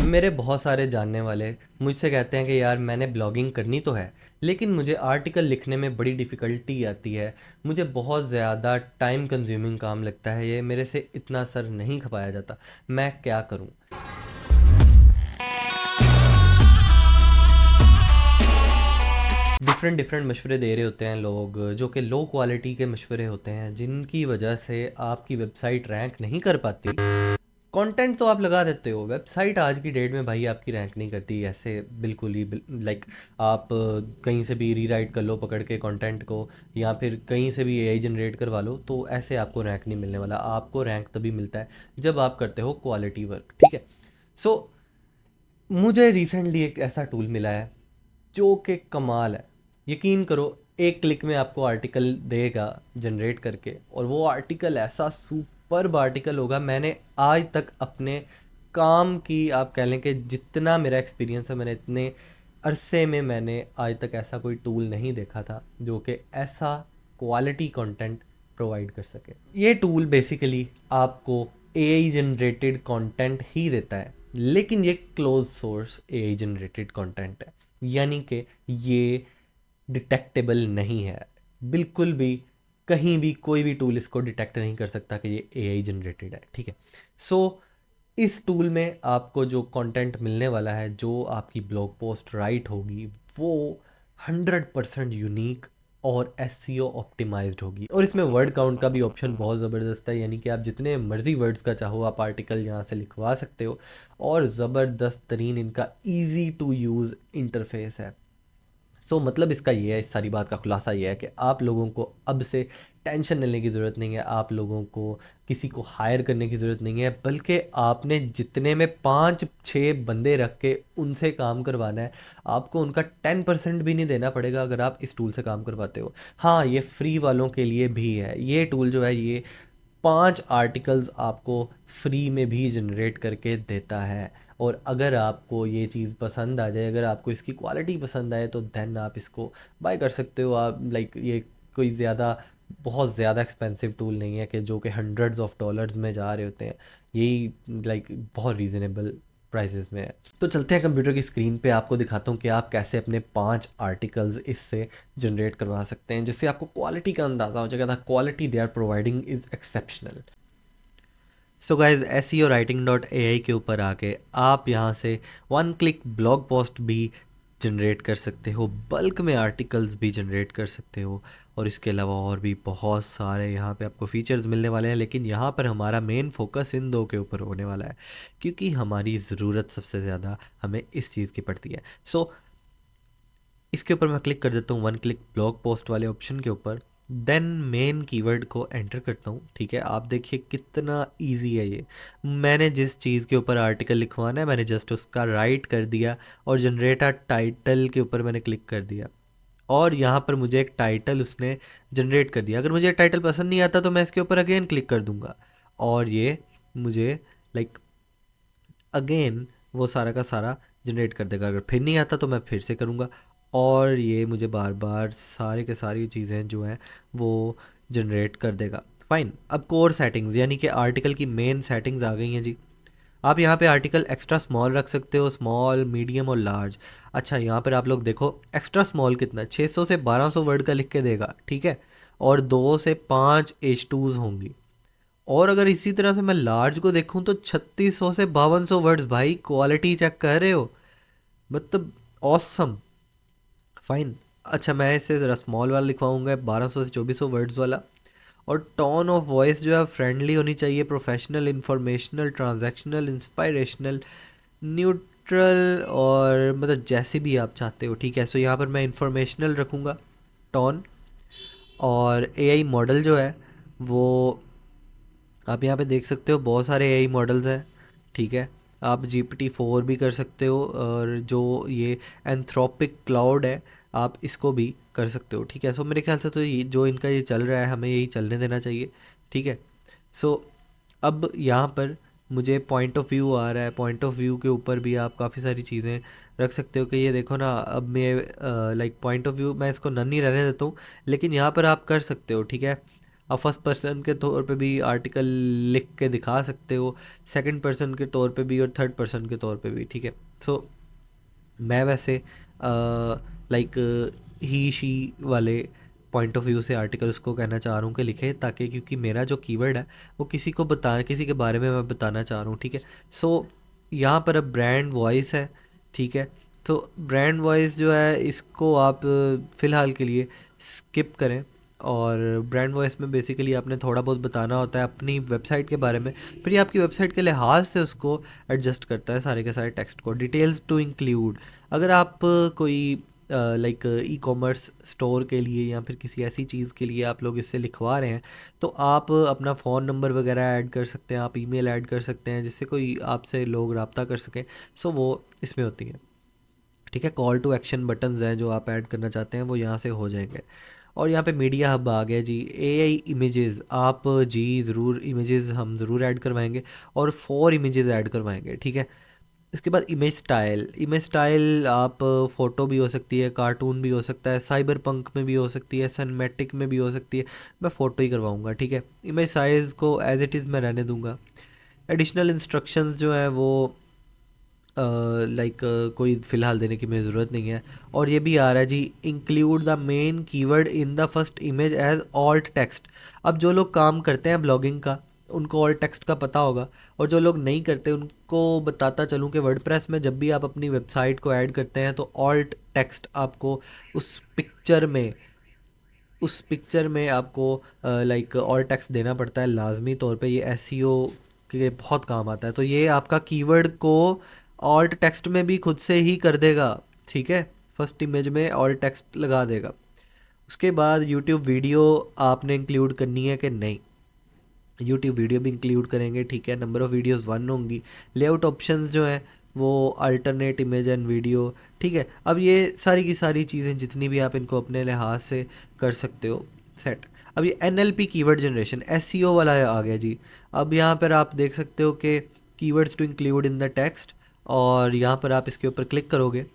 मेरे बहुत सारे जानने वाले मुझसे कहते हैं कि यार मैंने ब्लॉगिंग करनी तो है, लेकिन मुझे आर्टिकल लिखने में बड़ी डिफ़िकल्टी आती है। मुझे बहुत ज़्यादा टाइम कंज्यूमिंग काम लगता है, ये मेरे से इतना सर नहीं खपाया जाता। मैं क्या करूं? डिफरेंट डिफरेंट मशवरे दे रहे होते हैं लोग, जो कि लो क्वालिटी के मशवरे होते हैं, जिनकी वजह से आपकी वेबसाइट रैंक नहीं कर पाती। कंटेंट तो आप लगा देते हो, वेबसाइट आज की डेट में भाई आपकी रैंक नहीं करती ऐसे बिल्कुल ही। लाइक आप कहीं से भी रीराइट कर लो पकड़ के कंटेंट को, या फिर कहीं से भी एआई जनरेट करवा लो, तो ऐसे आपको रैंक नहीं मिलने वाला। आपको रैंक तभी मिलता है जब आप करते हो क्वालिटी वर्क, ठीक है। सो मुझे रिसेंटली एक ऐसा टूल मिला है जो कि कमाल है। यकीन करो, एक क्लिक में आपको आर्टिकल देगा जनरेट करके, और वो आर्टिकल ऐसा सुपर्ब आर्टिकल होगा। मैंने आज तक अपने काम की, आप कह लें कि जितना मेरा एक्सपीरियंस है, मैंने इतने अरसे में मैंने आज तक ऐसा कोई टूल नहीं देखा था जो कि ऐसा क्वालिटी कंटेंट प्रोवाइड कर सके। ये टूल बेसिकली आपको एआई जनरेटेड कंटेंट ही देता है, लेकिन ये close source AI generated content है, यानी कि ये डिटेक्टेबल नहीं है बिल्कुल भी। कहीं भी कोई भी टूल इसको डिटेक्ट नहीं कर सकता कि ये एआई जनरेटेड है, ठीक है। सो इस टूल में आपको जो कंटेंट मिलने वाला है, जो आपकी ब्लॉग पोस्ट राइट होगी, वो 100% यूनिक और एसईओ ऑप्टिमाइज्ड होगी। और इसमें वर्ड काउंट का भी ऑप्शन बहुत ज़बरदस्त है, यानी कि आप जितने मर्जी वर्ड्स का चाहो आप आर्टिकल यहाँ से लिखवा सकते हो। और ज़बरदस्त तरीन इनका ईजी टू यूज़ इंटरफेस है। मतलब इसका ये है, इस सारी बात का खुलासा ये है कि आप लोगों को अब से टेंशन लेने की ज़रूरत नहीं है। आप लोगों को किसी को हायर करने की ज़रूरत नहीं है, बल्कि आपने जितने में 5-6 बंदे रख के उनसे काम करवाना है। आपको उनका 10% भी नहीं देना पड़ेगा अगर आप इस टूल से काम करवाते हो। हाँ, ये फ्री वालों के लिए भी है। ये टूल जो है, ये 5 आर्टिकल्स आपको फ्री में भी जनरेट करके देता है। और अगर आपको ये चीज़ पसंद आ जाए, अगर आपको इसकी क्वालिटी पसंद आए, तो देन आप इसको बाय कर सकते हो। आप लाइक ये कोई बहुत ज़्यादा एक्सपेंसिव टूल नहीं है कि जो कि हंड्रेड्स ऑफ डॉलर्स में जा रहे होते हैं। यही लाइक बहुत रीज़नेबल प्राइसेस में है। तो चलते हैं कंप्यूटर की स्क्रीन पे, आपको दिखाता हूँ कि आप कैसे अपने 5 आर्टिकल्स इससे जनरेट करवा सकते हैं, जिससे आपको क्वालिटी का अंदाज़ा हो जाएगा। The quality they are providing is exceptional. So guys, SEO writing dot AI के ऊपर आके आप यहाँ से 1 क्लिक ब्लॉग पोस्ट भी जनरेट कर सकते हो, बल्क में आर्टिकल्स भी जनरेट कर सकते हो, और इसके अलावा और भी बहुत सारे यहाँ पे आपको फीचर्स मिलने वाले हैं। लेकिन यहाँ पर हमारा मेन फोकस इन दो के ऊपर होने वाला है, क्योंकि हमारी ज़रूरत सबसे ज़्यादा हमें इस चीज़ की पड़ती है। इसके ऊपर मैं क्लिक कर देता हूँ 1 क्लिक ब्लॉग पोस्ट वाले ऑप्शन के ऊपर। देन मेन कीवर्ड को एंटर करता हूँ, ठीक है। आप देखिए कितना इजी है ये। मैंने जिस चीज़ के ऊपर आर्टिकल लिखवाना है, मैंने जस्ट उसका राइट कर दिया, और जनरेट अ टाइटल के ऊपर मैंने क्लिक कर दिया, और यहाँ पर मुझे एक टाइटल उसने जनरेट कर दिया। अगर मुझे टाइटल पसंद नहीं आता तो मैं इसके ऊपर अगेन क्लिक कर दूंगा, और ये मुझे लाइक अगेन वो सारा का सारा जनरेट कर देगा। अगर फिर नहीं आता तो मैं फिर से करूँगा, और ये मुझे बार बार सारे के सारी चीज़ें जो हैं वो जनरेट कर देगा। फाइन। अब कोर सेटिंग्स, यानी कि आर्टिकल की मेन सेटिंग्स आ गई हैं जी। आप यहाँ पे आर्टिकल एक्स्ट्रा स्मॉल रख सकते हो, स्मॉल, मीडियम और लार्ज। अच्छा, यहाँ पर आप लोग देखो एक्स्ट्रा स्मॉल कितना, 600 से 1200 वर्ड का लिख के देगा, ठीक है। और 2 से 5 H2s होंगी। और अगर इसी तरह से मैं लार्ज को देखूं तो 3600 से 5200 वर्ड्स। भाई क्वालिटी चेक कर रहे हो, मतलब ऑसम। फाइन। अच्छा, मैं इसे ज़रा स्मॉल वाला लिखवाऊंगा, 1200 से 2400 वर्ड्स वाला। और टोन ऑफ वॉइस जो है फ्रेंडली होनी चाहिए, professional, informational, transactional, inspirational, neutral, और मतलब जैसे भी आप चाहते हो, ठीक है। सो यहाँ पर मैं इंफॉर्मेशनल रखूँगा टोन। और एआई मॉडल जो है वो आप यहाँ पे देख सकते हो, बहुत सारे एआई मॉडल्स हैं, ठीक है। आप GPT-4 भी कर सकते हो, और जो ये एंथ्रोपिक क्लाउड है आप इसको भी कर सकते हो, ठीक है। मेरे ख्याल से तो ये जो इनका ये चल रहा है, हमें यही चलने देना चाहिए, ठीक है। सो अब यहाँ पर मुझे पॉइंट ऑफ व्यू आ रहा है। पॉइंट ऑफ व्यू के ऊपर भी आप काफ़ी सारी चीज़ें रख सकते हो कि ये देखो ना, अब मैं लाइक पॉइंट ऑफ व्यू मैं इसको नन ही रहने देता हूँ, लेकिन यहाँ पर आप कर सकते हो, ठीक है। आप फर्स्ट पर्सन के तौर पे भी आर्टिकल लिख के दिखा सकते हो, सेकंड पर्सन के तौर पे भी और थर्ड पर्सन के तौर पे भी, ठीक है। सो मैं वैसे लाइक ही शी वाले पॉइंट ऑफ व्यू से आर्टिकल उसको कहना चाह रहा हूँ कि लिखे, ताकि क्योंकि मेरा जो कीवर्ड है वो किसी के बारे में मैं बताना चाह रहा हूँ, ठीक है। सो यहाँ पर अब ब्रांड वॉइस है, ठीक है। तो ब्रांड वॉइस जो है इसको आप फ़िलहाल के लिए स्किप करें। और ब्रांड वॉइस में बेसिकली आपने थोड़ा बहुत बताना होता है अपनी वेबसाइट के बारे में, फिर ये आपकी वेबसाइट के लिहाज से उसको एडजस्ट करता है सारे के सारे टेक्स्ट को। डिटेल्स टू इंक्लूड, अगर आप कोई लाइक ई कॉमर्स स्टोर के लिए या फिर किसी ऐसी चीज़ के लिए आप लोग इससे लिखवा रहे हैं, तो आप अपना फ़ोन नंबर वगैरह ऐड कर सकते हैं, आप ईमेल ऐड कर सकते हैं जिससे कोई आपसे लोग रब्ता कर सकें। सो वो इसमें होती है, ठीक है। कॉल टू एक्शन बटन्स हैं जो आप ऐड करना चाहते हैं वो यहाँ से हो जाएंगे। और यहाँ पे मीडिया हब आ गया जी। एआई इमेजेस आप जी ज़रूर इमेजेस हम ज़रूर ऐड करवाएंगे और 4 इमेजेस ऐड करवाएंगे, ठीक है। इसके बाद इमेज स्टाइल आप फ़ोटो भी हो सकती है, कार्टून भी हो सकता है, साइबर पंक में भी हो सकती है, सिनेमैटिक में भी हो सकती है। मैं फ़ोटो ही करवाऊँगा, ठीक है। इमेज साइज़ को एज इट इज़ मैं रहने दूँगा। एडिशनल इंस्ट्रक्शंस जो है वो लाइक कोई फ़िलहाल देने की मुझे ज़रूरत नहीं है। और ये भी आ रहा है जी, include the main keyword in the first image as alt text. अब जो लोग काम करते हैं ब्लॉगिंग का उनको ऑल्ट टेक्स्ट का पता होगा, और जो लोग नहीं करते उनको बताता चलूँ कि वर्डप्रेस में जब भी आप अपनी वेबसाइट को ऐड करते हैं तो ऑल्ट टेक्स्ट आपको उस पिक्चर में आपको लाइक ऑल्ट टेक्स्ट देना पड़ता है लाजमी तौर पे। ये एसईओ के बहुत काम आता है। तो ये आपका कीवर्ड को ऑल्ट टेक्स्ट में भी खुद से ही कर देगा, ठीक है। फर्स्ट इमेज में ऑल्ट टेक्स्ट लगा देगा। उसके बाद यूट्यूब वीडियो आपने इंक्लूड करनी है कि नहीं, यूट्यूब वीडियो भी इंक्लूड करेंगे, ठीक है। नंबर ऑफ़ वीडियोस 1 होंगी। लेआउट ऑप्शंस जो हैं वो अल्टरनेट इमेज एंड वीडियो, ठीक है। अब ये सारी की सारी चीज़ें जितनी भी आप इनको अपने लिहाज से कर सकते हो सेट। अब ये NLP कीवर्ड जनरेशन SEO वाला आ गया जी। अब यहाँ पर आप देख सकते हो कि keywords to include in the text, और यहाँ पर आप इसके ऊपर क्लिक करोगे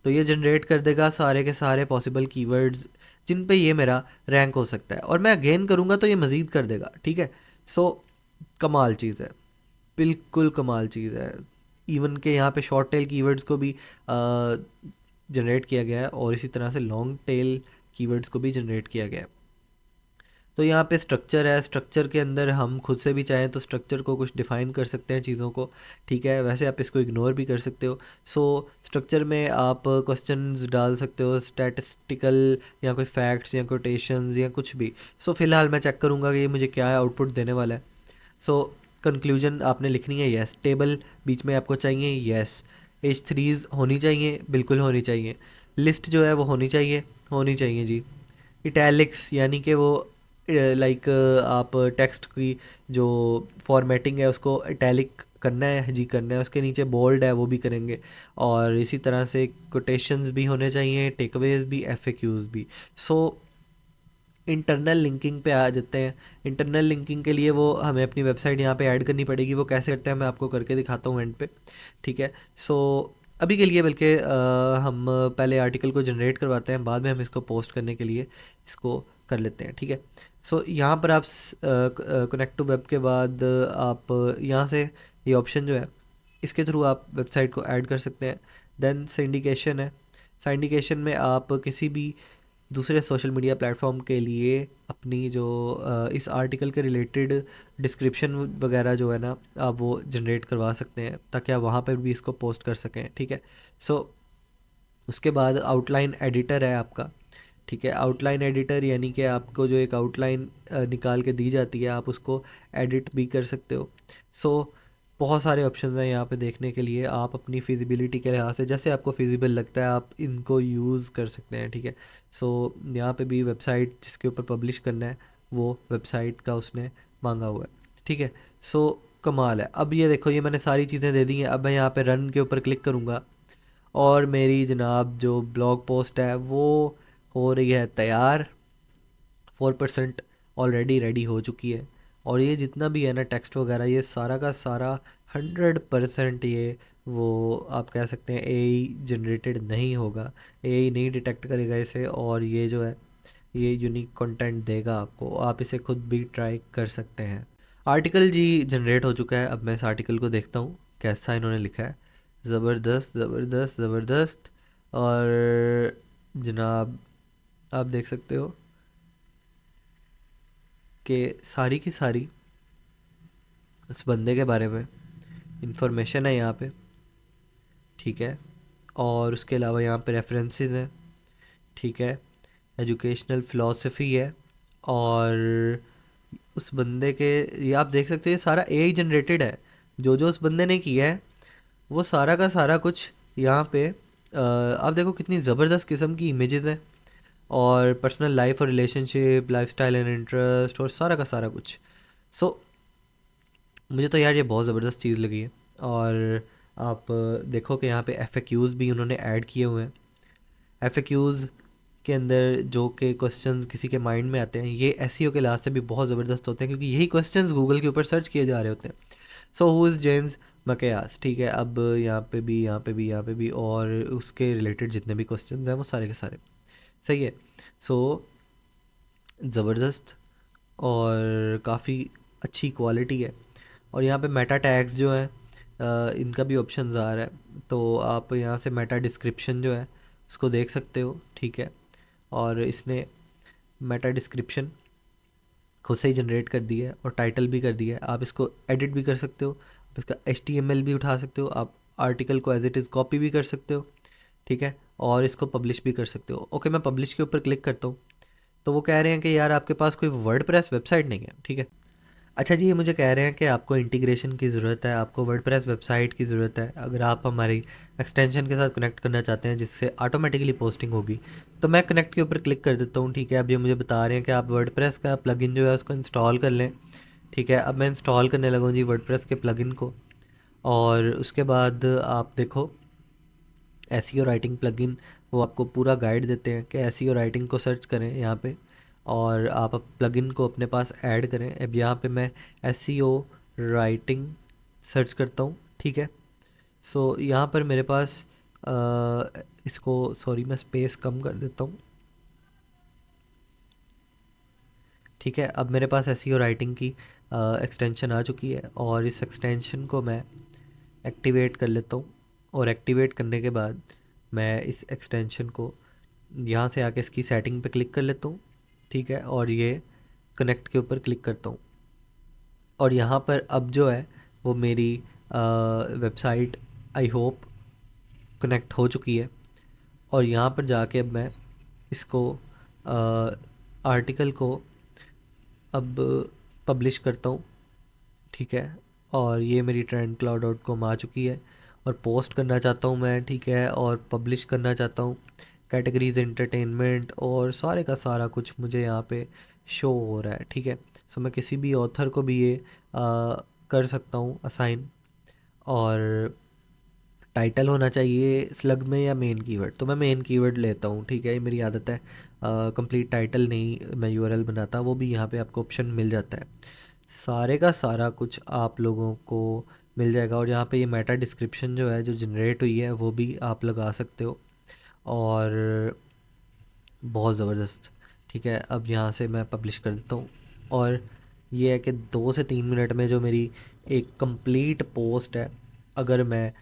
तो ये जनरेट कर देगा सारे के सारे पॉसिबल कीवर्ड्स जिन पे ये मेरा रैंक हो सकता है। और मैं अगेन करूँगा तो ये मज़ीद कर देगा, ठीक है। सो कमाल चीज़ है, बिल्कुल कमाल चीज़ है। इवन के यहाँ पे शॉर्ट टेल कीवर्ड्स को भी जनरेट किया गया है, और इसी तरह से लॉन्ग टेल कीवर्ड्स को भी जनरेट किया गया है। तो यहाँ पे स्ट्रक्चर है, स्ट्रक्चर के अंदर हम खुद से भी चाहें तो स्ट्रक्चर को कुछ डिफ़ाइन कर सकते हैं चीज़ों को, ठीक है। वैसे आप इसको इग्नोर भी कर सकते हो। सो स्ट्रक्चर में आप क्वेश्चंस डाल सकते हो, स्टैटिस्टिकल या कोई फैक्ट्स या कोटेशंस या कुछ भी। सो फ़िलहाल मैं चेक करूँगा कि ये मुझे क्या आउटपुट देने वाला है। सो कंक्लूजन आपने लिखनी है यस, टेबल बीच में आपको चाहिए यस, H3s होनी चाहिए, बिल्कुल होनी चाहिए। लिस्ट जो है वो होनी चाहिए जी। इटैलिक्स यानी कि वो लाइक आप टेक्स्ट की जो फॉर्मेटिंग है उसको इटैलिक करना है जी, करना है। उसके नीचे बोल्ड है वो भी करेंगे। और इसी तरह से कोटेशंस भी होने चाहिए, टेकअवेज भी, FAQs भी। सो इंटरनल लिंकिंग पे आ जाते हैं। इंटरनल लिंकिंग के लिए वो हमें अपनी वेबसाइट यहाँ पे ऐड करनी पड़ेगी। वो कैसे करते हैं मैं आपको करके दिखाता हूँ एंड पे, ठीक है। सो अभी के लिए बल्कि हम पहले आर्टिकल को जनरेट करवाते हैं, बाद में हम इसको पोस्ट करने के लिए इसको कर लेते हैं, ठीक है। सो यहाँ पर आप कनेक्ट टू वेब के बाद आप यहाँ से ये ऑप्शन जो है इसके थ्रू आप वेबसाइट को ऐड कर सकते हैं। देन सिंडिकेशन है। सिंडिकेशन में आप किसी भी दूसरे सोशल मीडिया प्लेटफॉर्म के लिए अपनी जो इस आर्टिकल के रिलेटेड डिस्क्रिप्शन वगैरह जो है ना आप वो जनरेट करवा सकते हैं, ताकि आप वहाँ पर भी इसको पोस्ट कर सकें, ठीक है। सो उसके बाद आउटलाइन एडिटर है आपका, ठीक है। आउटलाइन एडिटर यानी कि आपको जो एक आउटलाइन निकाल के दी जाती है आप उसको एडिट भी कर सकते हो। सो बहुत सारे ऑप्शंस हैं यहाँ पे देखने के लिए। आप अपनी फिजिबिलिटी के लिहाज से जैसे आपको फिजिबल लगता है आप इनको यूज़ कर सकते हैं, ठीक है। सो यहाँ पे भी वेबसाइट जिसके ऊपर पब्लिश करना है वो वेबसाइट का उसने मांगा हुआ है, ठीक है। सो कमाल है। अब ये देखो ये मैंने सारी चीज़ें दे दी हैं। अब मैं यहाँ पे रन के ऊपर क्लिक करूँगा और मेरी जनाब जो ब्लॉग पोस्ट है वो हो रही है तैयार। 4% ऑलरेडी रेडी हो चुकी है। और ये जितना भी है ना टेक्स्ट वगैरह ये सारा का सारा 100% ये वो आप कह सकते हैं AI जनरेटेड नहीं होगा, AI नहीं डिटेक्ट करेगा इसे। और ये जो है ये यूनिक कंटेंट देगा आपको, आप इसे खुद भी ट्राई कर सकते हैं। आर्टिकल जी जनरेट हो चुका है। अब मैं इस आर्टिकल को देखता हूँ कैसा इन्होंने लिखा है। ज़बरदस्त ज़बरदस्त ज़बरदस्त। और जनाब आप देख सकते हो कि सारी की सारी उस बंदे के बारे में इंफॉर्मेशन है यहाँ पे, ठीक है। और उसके अलावा यहाँ पे रेफरेंसेस हैं, ठीक है। एजुकेशनल फ़िलासफ़ी है। और उस बंदे के, ये आप देख सकते हो ये सारा एआई जनरेटेड है। जो जो उस बंदे ने किया है वो सारा का सारा कुछ यहाँ पे आप देखो कितनी ज़बरदस्त किस्म की इमेजेस हैं, और पर्सनल लाइफ और रिलेशनशिप, लाइफस्टाइल एंड इंटरेस्ट, और सारा का सारा कुछ। सो मुझे तो यार ये बहुत ज़बरदस्त चीज़ लगी है। और आप देखो कि यहाँ पे एफएक्यूज़ भी उन्होंने ऐड किए हुए हैं। एफएक्यूज़ के अंदर जो कि क्वेश्चंस किसी के माइंड में आते हैं, ये एसईओ के लिहाज से भी बहुत ज़बरदस्त होते हैं, क्योंकि यही क्वेश्चंस गूगल के ऊपर सर्च किए जा रहे होते हैं। सो हु इज़ जेम्स मकयास, ठीक है। अब यहाँ पे भी, यहाँ पे भी, यहाँ पे भी, और उसके रिलेटेड जितने भी क्वेश्चंस हैं वो सारे के सारे सही है। सो ज़बरदस्त और काफ़ी अच्छी क्वालिटी है। और यहाँ पे मेटा टैग्स जो हैं इनका भी ऑप्शन आ रहा है, तो आप यहाँ से मेटा डिस्क्रिप्शन जो है उसको देख सकते हो, ठीक है। और इसने मेटा डिस्क्रिप्शन खुद से ही जनरेट कर दिया है और टाइटल भी कर दिया है। आप इसको एडिट भी कर सकते हो, आप इसका HTML भी उठा सकते हो, आप आर्टिकल को एज इट इज़ कॉपी भी कर सकते हो, ठीक है। और इसको पब्लिश भी कर सकते हो। ओके, मैं पब्लिश के ऊपर क्लिक करता हूँ, तो वो कह रहे हैं कि यार आपके पास कोई वर्डप्रेस वेबसाइट नहीं है, ठीक है। अच्छा जी, ये मुझे कह रहे हैं कि आपको इंटीग्रेशन की ज़रूरत है, आपको वर्डप्रेस वेबसाइट की ज़रूरत है। अगर आप हमारी एक्सटेंशन के साथ कनेक्ट करना चाहते हैं जिससे ऑटोमेटिकली पोस्टिंग होगी, तो मैं कनेक्ट के ऊपर क्लिक कर देता हूँ, ठीक है। अब ये मुझे बता रहे हैं कि आप वर्डप्रेस का प्लगइन जो है उसको इंस्टॉल कर लें, ठीक है। अब मैं इंस्टॉल करने लगा हूँ जी वर्डप्रेस के प्लगइन को। और उसके बाद आप देखो एसईओ राइटिंग प्लगइन, वो आपको पूरा गाइड देते हैं कि एसईओ राइटिंग को सर्च करें यहाँ पे, और आप प्लगइन को अपने पास ऐड करें। अब यहाँ पे मैं एसईओ राइटिंग सर्च करता हूँ, ठीक है। सो यहाँ पर मेरे पास इसको, सॉरी मैं स्पेस कम कर देता हूँ, ठीक है। अब मेरे पास एसईओ राइटिंग की एक्सटेंशन आ चुकी है, और इस एक्सटेंशन को मैं एक्टिवेट कर लेता हूँ। और एक्टिवेट करने के बाद मैं इस एक्सटेंशन को यहाँ से आके इसकी सेटिंग पे क्लिक कर लेता हूँ, ठीक है। और ये कनेक्ट के ऊपर क्लिक करता हूँ, और यहाँ पर अब जो है वो मेरी वेबसाइट आई होप कनेक्ट हो चुकी है। और यहाँ पर जाके अब मैं इसको आर्टिकल को अब पब्लिश करता हूँ, ठीक है। और ये मेरी trendcloud.com आ चुकी है, और पोस्ट करना चाहता हूँ मैं, ठीक है। और पब्लिश करना चाहता हूँ, कैटेगरीज एंटरटेनमेंट और सारे का सारा कुछ मुझे यहाँ पे शो हो रहा है, ठीक है। सो मैं किसी भी ऑथर को भी ये कर सकता हूँ असाइन। और टाइटल होना चाहिए स्लग में या मेन कीवर्ड, तो मैं मेन कीवर्ड लेता हूँ, ठीक है। ये मेरी आदत है, कंप्लीट टाइटल नहीं मैं यूआरएल बनाता, वो भी यहाँ पे आपको ऑप्शन मिल जाता है। सारे का सारा कुछ आप लोगों को मिल जाएगा। और यहाँ पे ये मेटा डिस्क्रिप्शन जो है जो जनरेट हुई है वो भी आप लगा सकते हो, और बहुत ज़बरदस्त, ठीक है। अब यहाँ से मैं पब्लिश कर देता हूँ, और ये है कि 2 से 3 मिनट में जो मेरी एक कंप्लीट पोस्ट है, अगर मैं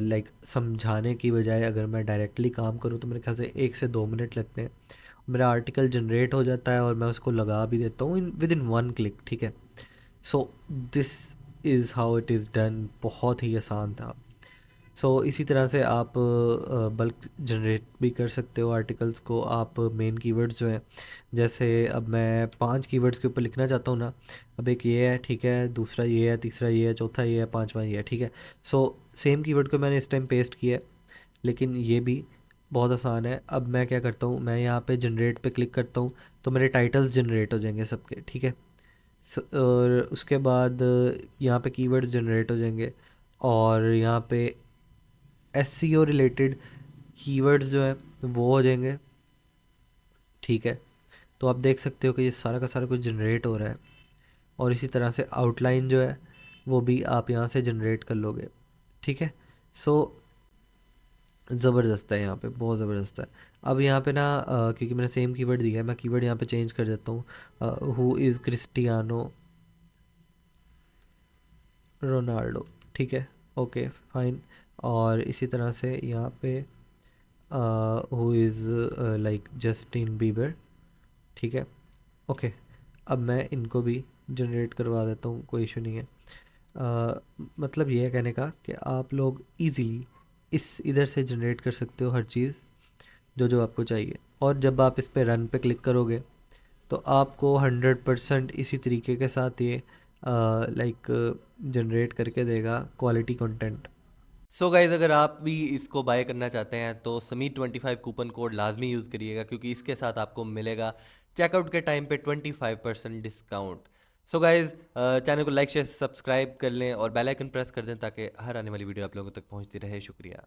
लाइक समझाने की बजाय अगर मैं डायरेक्टली काम करूँ तो मेरे ख्याल से 1 से 2 मिनट लगते हैं। मेरा आर्टिकल जनरेट हो जाता है और मैं उसको लगा भी देता हूँ विद इन 1 क्लिक, ठीक है। So this is how it is done. बहुत ही आसान था। सो इसी तरह से आप बल्क जनरेट भी कर सकते हो आर्टिकल्स को। आप मेन कीवर्ड्स जो हैं, जैसे अब मैं 5 कीवर्ड्स के ऊपर लिखना चाहता हूँ ना, अब एक ये है, ठीक है, दूसरा ये है, तीसरा ये है, चौथा ये है, पांचवा ये है, ठीक है। सो सेम कीवर्ड को मैंने इस टाइम पेस्ट किया है, लेकिन ये भी बहुत आसान है। अब मैं क्या करता हूँ, मैं यहाँ पे जनरेट पे क्लिक करता हूँ, तो मेरे टाइटल्स जनरेट हो जाएंगे सबके, ठीक है। और उसके बाद यहाँ पे कीवर्ड्स जनरेट हो जाएंगे, और यहाँ पे SEO रिलेटेड कीवर्ड्स जो हैं वो हो जाएंगे, ठीक है। तो आप देख सकते हो कि ये सारा का सारा कुछ जनरेट हो रहा है। और इसी तरह से आउटलाइन जो है वो भी आप यहाँ से जनरेट कर लोगे, ठीक है। सो ज़बरदस्त है यहाँ पे, बहुत ज़बरदस्त है। अब यहाँ पे ना क्योंकि मैंने सेम कीवर्ड दिया है, मैं कीवर्ड यहाँ पे चेंज कर देता हूँ, हु इज़ क्रिस्टियानो रोनाल्डो। ठीक है, ओके फाइन। और इसी तरह से यहाँ पे who is like Justin Bieber. ठीक है, ओके। अब मैं इनको भी जनरेट करवा देता हूँ, कोई इशू नहीं है। मतलब ये है कहने का कि आप लोग इजीली इस इधर से जनरेट कर सकते हो हर चीज़ जो जो आपको चाहिए। और जब आप इस पे रन पे क्लिक करोगे तो आपको 100% इसी तरीके के साथ ये लाइक जनरेट करके देगा क्वालिटी कंटेंट। सो गाइज, अगर आप भी इसको बाय करना चाहते हैं तो समीर25 कूपन कोड लाजमी यूज़ करिएगा, क्योंकि इसके साथ आपको मिलेगा चेकआउट के टाइम पे 25% डिस्काउंट। सो गाइज, चैनल को लाइक शेयर सब्सक्राइब कर लें और बेल आइकन प्रेस कर दें ताकि हर आने वाली वीडियो आप लोगों तक पहुंचती रहे। शुक्रिया।